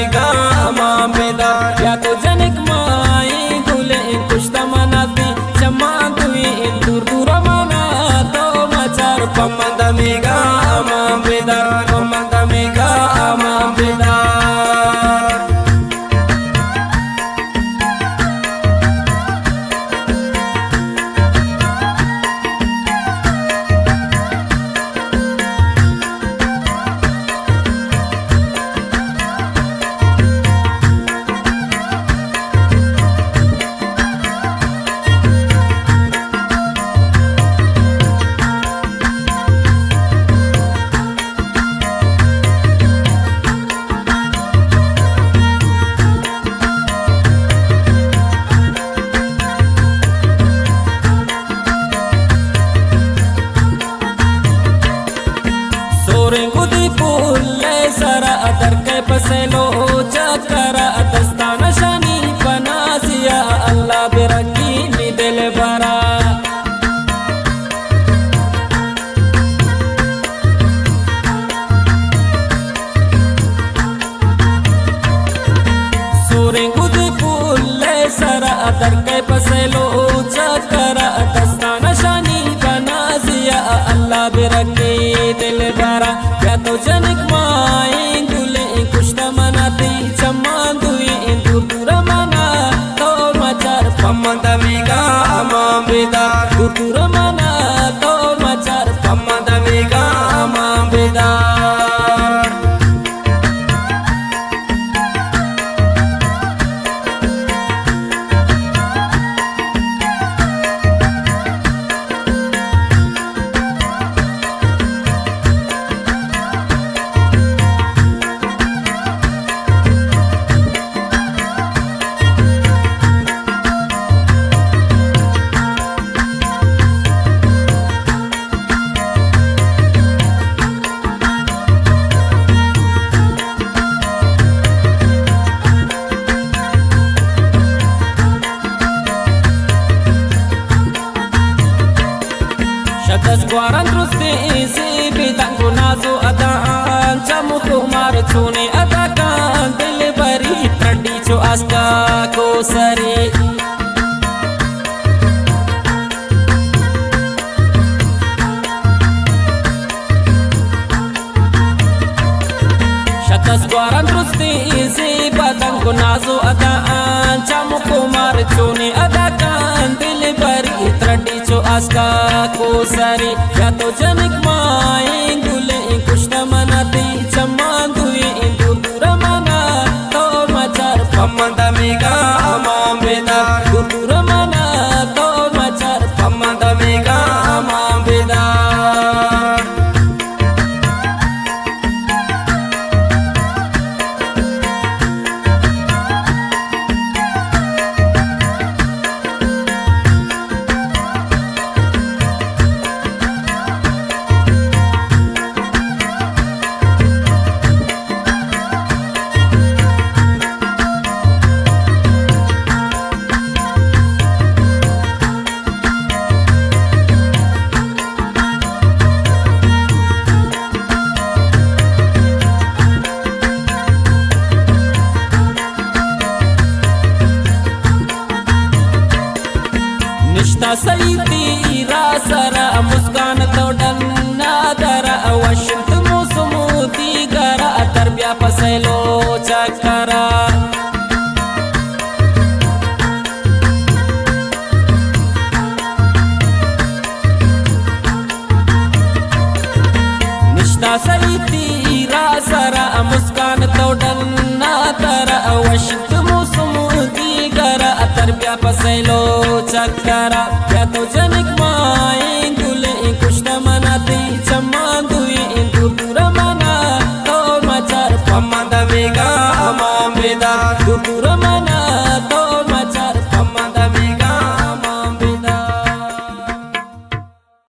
mega अमाम बेदा या तो जनक माई गुले कुश्ता मनाती चमा दुई दूर दूर मना तो मचार पमंद मेगा अमाम बेदा पमंद मेगा अमाम बेदा सरा अदर के पसेलो चकरा दस्ताना शानी पनासिया अल्लाह बिरकी नी दिल भरा सूरे गुद पुल्ले सरा अदर के पसेलो चकरा दस्ताना शानी पनासिया अल्लाह बिरकी दिल भरा या तो जनक माई गुले कुश्ता मनाती चम्मा दुई दूर दूर मना तो मचार पमंद मेगा अमाम बेदा दूर दूर मना तो मचार पमंद मेगा अमाम बेदा Guaran terus diisi bidang gunazu adaan jamu kumar cune adakan delivery tradi co aska ko sari shatas guaran terus diisi bidang gunazu adaan jamu kumar cune adakan delivery tradi co aska को सरी या तो जनक माई गुले कुश्ता मनाती चम्मा दुई दूर दूर मना तो मचार पमंद मेगा अमाम बेदा दूर दूर मना तो मचार पमंद मेगा अमाम बेदा सईदी रासरा मुस्कान तो डन्ना दरा वशिंत मुसमुदी गरा तरबिया पसेलो चकरा निष्ठा सईदी रासरा मुस्कान तो डन्ना दरा वशिंत मुसमुदी गरा तरबिया पसेलो चकरा या तो जनक माई गुले कुश्ता मनाती चम्मा दुई दूर दूर मना तो मचार पमंद मेगा अमाम बेदा दूर दूर